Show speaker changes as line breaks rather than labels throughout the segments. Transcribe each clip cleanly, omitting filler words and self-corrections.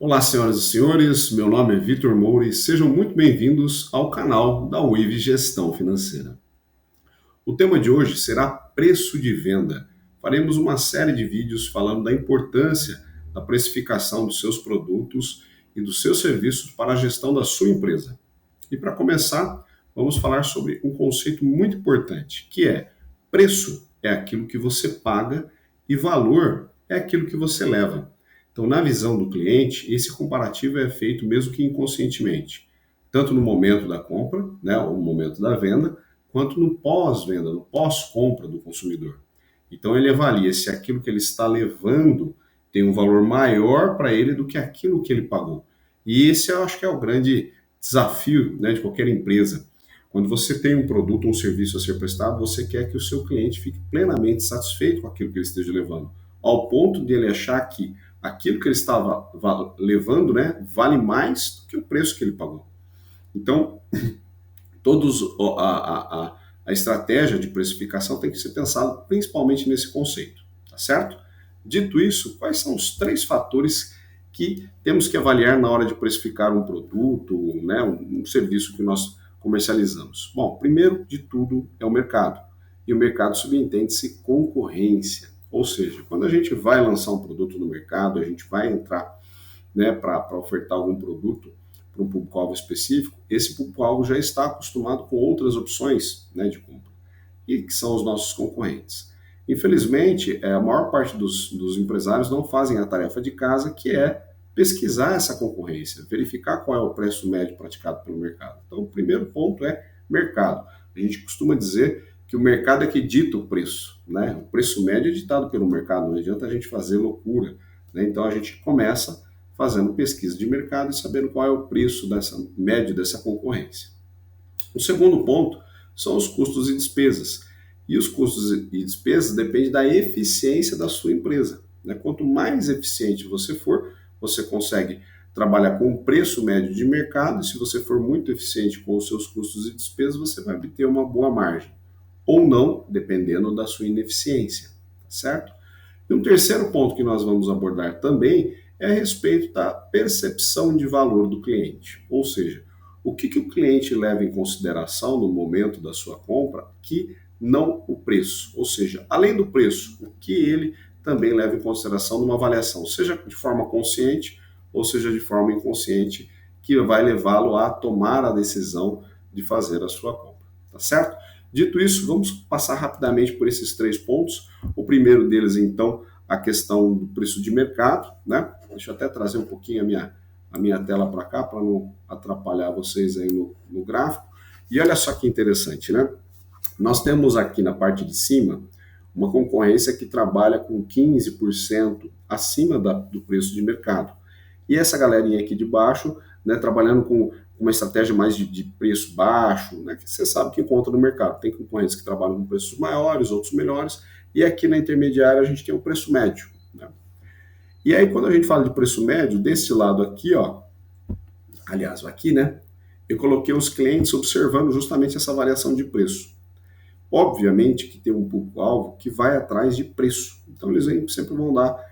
Olá, senhoras e senhores, meu nome é Vitor Moura e sejam muito bem-vindos ao canal da Wave Gestão Financeira. O tema de hoje será preço de venda. Faremos uma série de vídeos falando da importância da precificação dos seus produtos e dos seus serviços para a gestão da sua empresa. E para começar, vamos falar sobre um conceito muito importante, que é preço é aquilo que você paga e valor é aquilo que você leva. Então, na visão do cliente, esse comparativo é feito mesmo que inconscientemente, tanto no momento da compra, né, ou no momento da venda, quanto no pós-venda, no pós-compra do consumidor. Então, ele avalia se aquilo que ele está levando tem um valor maior para ele do que aquilo que ele pagou. E esse eu acho que é o grande desafio, né, de qualquer empresa. Quando você tem um produto ou um serviço a ser prestado, você quer que o seu cliente fique plenamente satisfeito com aquilo que ele esteja levando, ao ponto de ele achar que aquilo que ele estava levando, né, vale mais do que o preço que ele pagou. Então, todos a estratégia de precificação tem que ser pensada principalmente nesse conceito, tá certo? Dito isso, quais são os três fatores que temos que avaliar na hora de precificar um produto, né, um serviço que nós comercializamos? Bom, primeiro de tudo é o mercado. E o mercado subentende-se concorrência. Ou seja, quando a gente vai lançar um produto no mercado, a gente vai entrar, né, para ofertar algum produto para um público-alvo específico, esse público-alvo já está acostumado com outras opções, né, de compra, e que são os nossos concorrentes. Infelizmente, a maior parte dos empresários não fazem a tarefa de casa, que é pesquisar essa concorrência, verificar qual é o preço médio praticado pelo mercado. Então, o primeiro ponto é mercado. A gente costuma dizer que o mercado é que dita o preço, né? O preço médio é ditado pelo mercado, não adianta a gente fazer loucura, né? Então, a gente começa fazendo pesquisa de mercado e sabendo qual é o preço dessa médio dessa concorrência. O segundo ponto são os custos e despesas. E os custos e despesas dependem da eficiência da sua empresa, né? Quanto mais eficiente você for, você consegue trabalhar com o preço médio de mercado, e se você for muito eficiente com os seus custos e despesas, você vai obter uma boa margem. Ou não, dependendo da sua ineficiência, certo? E um terceiro ponto que nós vamos abordar também é a respeito da percepção de valor do cliente. Ou seja, o que o cliente leva em consideração no momento da sua compra, que não o preço. Ou seja, além do preço, o que ele também leva em consideração numa avaliação, seja de forma consciente ou seja de forma inconsciente, que vai levá-lo a tomar a decisão de fazer a sua compra. Tá certo? Dito isso, vamos passar rapidamente por esses três pontos. O primeiro deles, então, a questão do preço de mercado, né? Deixa eu até trazer um pouquinho a minha tela para cá, para não atrapalhar vocês aí no gráfico. E olha só que interessante, né? Nós temos aqui na parte de cima uma concorrência que trabalha com 15% acima do preço de mercado. E essa galerinha aqui de baixo, né, trabalhando com uma estratégia mais de preço baixo, né, que você sabe que encontra no mercado. Tem concorrentes que trabalham com preços maiores, outros melhores, e aqui na intermediária a gente tem o preço médio. Né? E aí, quando a gente fala de preço médio, desse lado aqui, ó, aliás, aqui, né, eu coloquei os clientes observando justamente essa variação de preço. Obviamente que tem um público-alvo que vai atrás de preço. Então, eles sempre vão dar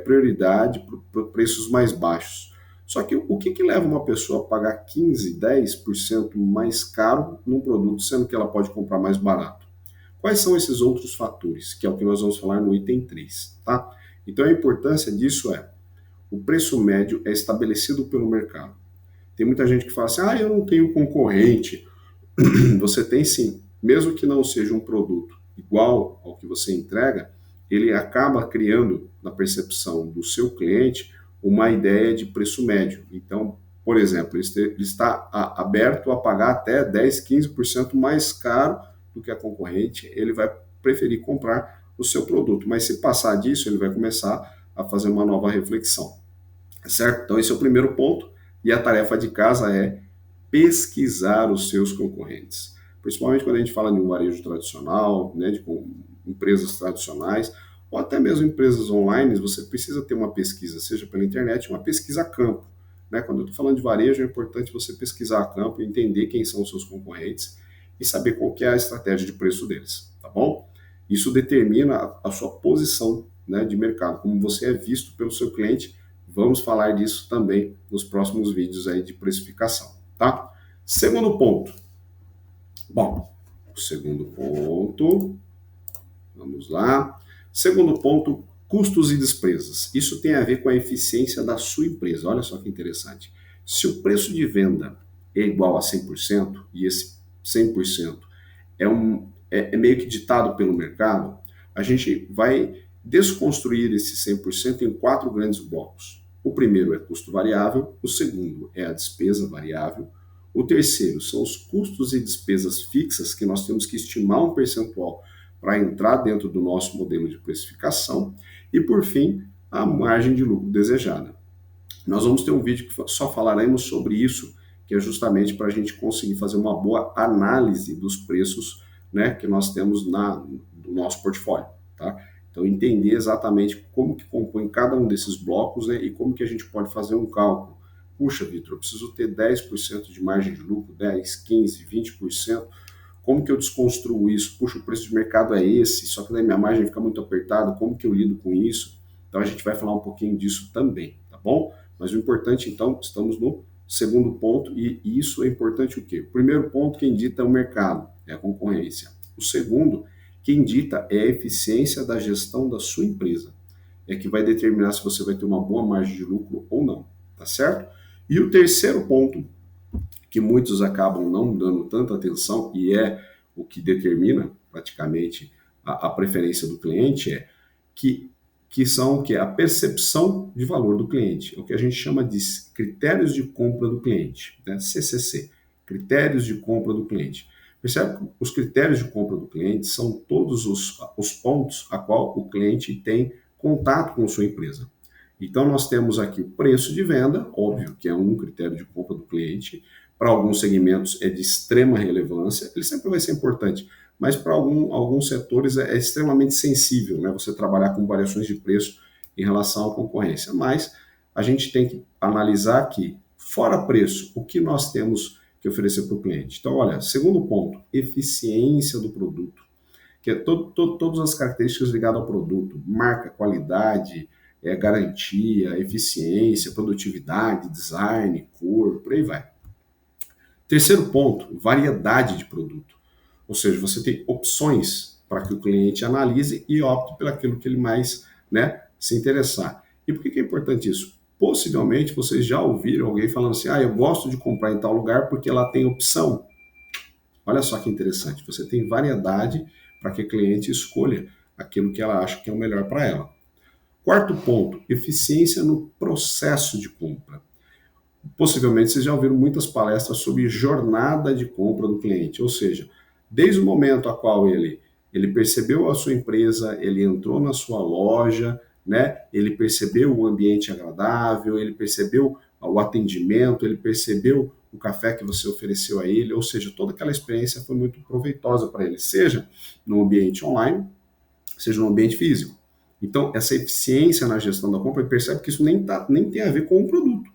prioridade para preços mais baixos. Só que o que leva uma pessoa a pagar 15, 10% mais caro num produto, sendo que ela pode comprar mais barato? Quais são esses outros fatores? Que é o que nós vamos falar no item 3. Tá? Então, a importância disso é, o preço médio é estabelecido pelo mercado. Tem muita gente que fala assim, eu não tenho concorrente. Você tem sim, mesmo que não seja um produto igual ao que você entrega, ele acaba criando na percepção do seu cliente uma ideia de preço médio. Então, por exemplo, ele está aberto a pagar até 10, 15% mais caro do que a concorrente, ele vai preferir comprar o seu produto. Mas se passar disso, ele vai começar a fazer uma nova reflexão. Certo? Então, esse é o primeiro ponto. E a tarefa de casa é pesquisar os seus concorrentes. Principalmente quando a gente fala de um varejo tradicional, né, de empresas tradicionais, ou até mesmo empresas online, você precisa ter uma pesquisa, seja pela internet, uma pesquisa a campo. Né? Quando eu estou falando de varejo, é importante você pesquisar a campo, entender quem são os seus concorrentes e saber qual que é a estratégia de preço deles, tá bom? Isso determina a sua posição, né, de mercado, como você é visto pelo seu cliente, vamos falar disso também nos próximos vídeos aí de precificação, tá? Segundo ponto. Bom, o segundo ponto, vamos lá. Segundo ponto, custos e despesas. Isso tem a ver com a eficiência da sua empresa. Olha só que interessante. Se o preço de venda é igual a 100%, e esse 100% é meio que ditado pelo mercado, a gente vai desconstruir esse 100% em 4 grandes blocos. O primeiro é custo variável, o segundo é a despesa variável, o terceiro são os custos e despesas fixas, que nós temos que estimar um percentual para entrar dentro do nosso modelo de precificação, e por fim, a margem de lucro desejada. Nós vamos ter um vídeo que só falaremos sobre isso, que é justamente para a gente conseguir fazer uma boa análise dos preços, né, que nós temos no nosso portfólio, tá? Então, entender exatamente como que compõe cada um desses blocos, né, e como que a gente pode fazer um cálculo. Puxa, Vitor, eu preciso ter 10% de margem de lucro, 10, 15, 20%. Como que eu desconstruo isso? Puxa, o preço de mercado é esse, só que daí minha margem fica muito apertada, como que eu lido com isso? Então, a gente vai falar um pouquinho disso também, tá bom? Mas o importante, então, estamos no segundo ponto, e isso é importante o quê? O primeiro ponto, quem dita é o mercado, é a concorrência. O segundo, quem dita é a eficiência da gestão da sua empresa. É que vai determinar se você vai ter uma boa margem de lucro ou não, tá certo? E o terceiro ponto, que muitos acabam não dando tanta atenção, e é o que determina praticamente a preferência do cliente, é que são o que? A percepção de valor do cliente, é o que a gente chama de critérios de compra do cliente, né? CCC, critérios de compra do cliente. Percebe que os critérios de compra do cliente são todos os pontos a qual o cliente tem contato com sua empresa. Então, nós temos aqui o preço de venda, óbvio que é um critério de compra do cliente. Para alguns segmentos é de extrema relevância, ele sempre vai ser importante, mas para alguns setores é extremamente sensível, né? Você trabalhar com variações de preço em relação à concorrência. Mas a gente tem que analisar aqui, fora preço, o que nós temos que oferecer para o cliente. Então, olha, segundo ponto, eficiência do produto, que é todas as características ligadas ao produto, marca, qualidade, garantia, eficiência, produtividade, design, cor, por aí vai. Terceiro ponto, variedade de produto. Ou seja, você tem opções para que o cliente analise e opte pelo aquilo que ele mais, né, se interessar. E por que é importante isso? Possivelmente vocês já ouviram alguém falando assim, eu gosto de comprar em tal lugar porque lá tem opção. Olha só que interessante, você tem variedade para que o cliente escolha aquilo que ela acha que é o melhor para ela. Quarto ponto, eficiência no processo de compra. Possivelmente vocês já ouviram muitas palestras sobre jornada de compra do cliente, ou seja, desde o momento a qual ele percebeu a sua empresa, ele entrou na sua loja, né? Ele percebeu o ambiente agradável, ele percebeu o atendimento, ele percebeu o café que você ofereceu a ele, ou seja, toda aquela experiência foi muito proveitosa para ele, seja no ambiente online, seja no ambiente físico. Então, essa eficiência na gestão da compra, ele percebe que isso nem tem a ver com o produto,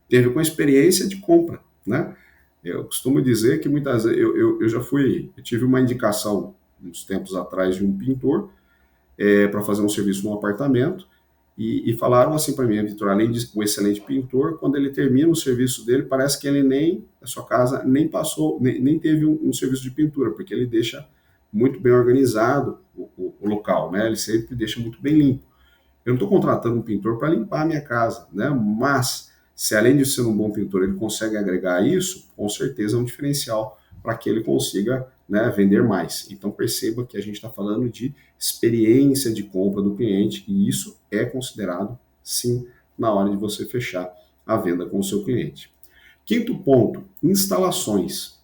tem a ver com a experiência de compra, né? Eu costumo dizer que muitas vezes eu tive uma indicação uns tempos atrás de um pintor para fazer um serviço num apartamento e falaram assim para mim, Vitor, além de um excelente pintor, quando ele termina o serviço dele, parece que ele a sua casa nem passou, nem teve um serviço de pintura, porque ele deixa muito bem organizado o local, né? Ele sempre deixa muito bem limpo. Eu não estou contratando um pintor para limpar a minha casa, né? Mas se além de ser um bom pintor ele consegue agregar isso, com certeza é um diferencial para que ele consiga, né, vender mais. Então perceba que a gente está falando de experiência de compra do cliente e isso é considerado, sim, na hora de você fechar a venda com o seu cliente. Quinto ponto, instalações.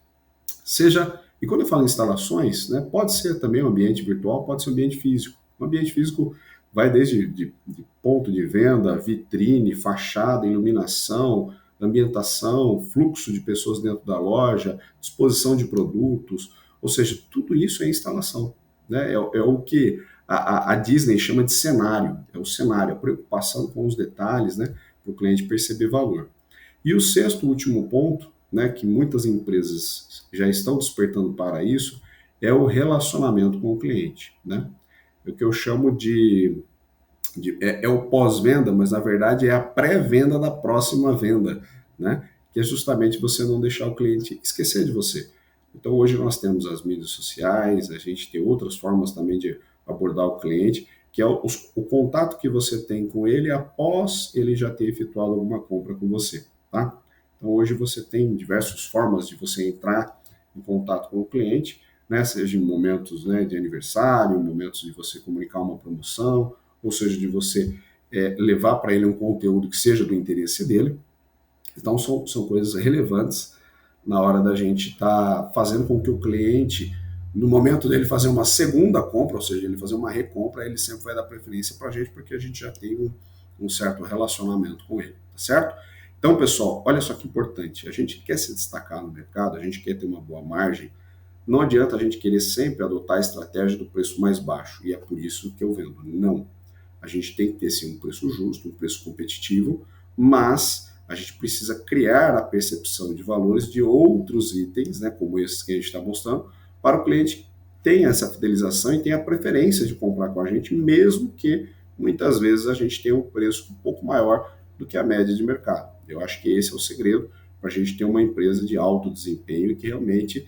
E quando eu falo instalações, né, pode ser também um ambiente virtual, pode ser um ambiente físico. O ambiente físico vai desde de ponto de venda, vitrine, fachada, iluminação, ambientação, fluxo de pessoas dentro da loja, disposição de produtos, ou seja, tudo isso é instalação, né? É o que a Disney chama de cenário, é o cenário, a preocupação com os detalhes, né, para o cliente perceber valor. E o sexto e último ponto, né, que muitas empresas já estão despertando para isso, é o relacionamento com o cliente, né? O que eu chamo de é o pós-venda, mas na verdade é a pré-venda da próxima venda, né? Que é justamente você não deixar o cliente esquecer de você. Então hoje nós temos as mídias sociais, a gente tem outras formas também de abordar o cliente, que é o contato que você tem com ele após ele já ter efetuado alguma compra com você, tá? Então hoje você tem diversas formas de você entrar em contato com o cliente, né? Seja em momentos, né, de aniversário, momentos de você comunicar uma promoção, ou seja, de você levar para ele um conteúdo que seja do interesse dele. Então, são coisas relevantes na hora da gente estar fazendo com que o cliente, no momento dele fazer uma segunda compra, ou seja, ele fazer uma recompra, ele sempre vai dar preferência para a gente, porque a gente já tem um certo relacionamento com ele, tá certo? Então, pessoal, olha só que importante. A gente quer se destacar no mercado, a gente quer ter uma boa margem, não adianta a gente querer sempre adotar a estratégia do preço mais baixo, e é por isso que eu vendo. Não. A gente tem que ter sim um preço justo, um preço competitivo, mas a gente precisa criar a percepção de valores de outros itens, né, como esses que a gente está mostrando, para o cliente ter essa fidelização e ter a preferência de comprar com a gente, mesmo que muitas vezes a gente tenha um preço um pouco maior do que a média de mercado. Eu acho que esse é o segredo para a gente ter uma empresa de alto desempenho e que realmente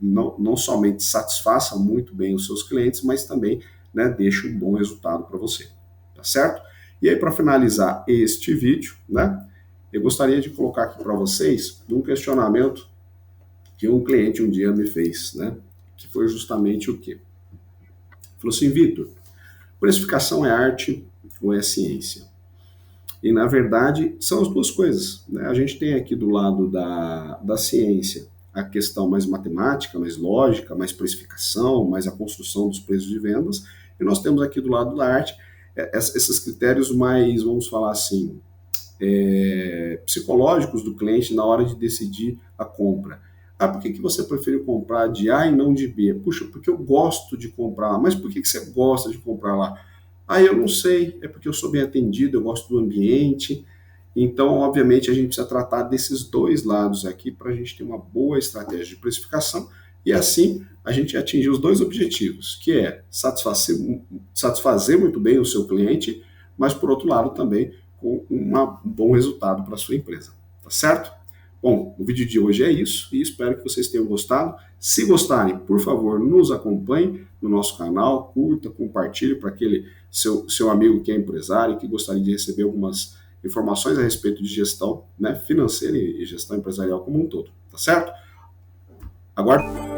não somente satisfaça muito bem os seus clientes, mas também, né, deixe um bom resultado para você, tá certo? E aí, para finalizar este vídeo, né, eu gostaria de colocar aqui para vocês um questionamento que um cliente um dia me fez, né, que foi justamente o quê? Falou assim: Vitor, precificação é arte ou é ciência? E, na verdade, são as duas coisas, né? A gente tem aqui do lado da ciência a questão mais matemática, mais lógica, mais precificação, mais a construção dos preços de vendas, e nós temos aqui do lado da arte esses critérios mais, vamos falar assim, psicológicos do cliente na hora de decidir a compra. Ah, por que você prefere comprar de A e não de B? Puxa, porque eu gosto de comprar lá. Mas por que você gosta de comprar lá? Ah, eu não sei, é porque eu sou bem atendido, eu gosto do ambiente. Então, obviamente, a gente precisa tratar desses dois lados aqui para a gente ter uma boa estratégia de precificação e assim a gente atingir os dois objetivos, que é satisfazer muito bem o seu cliente, mas por outro lado também com um bom resultado para a sua empresa, tá certo? Bom, o vídeo de hoje é isso e espero que vocês tenham gostado. Se gostarem, por favor, nos acompanhe no nosso canal, curta, compartilhe para aquele seu amigo que é empresário, que gostaria de receber algumas informações a respeito de gestão, né, financeira e gestão empresarial como um todo, tá certo? Aguardo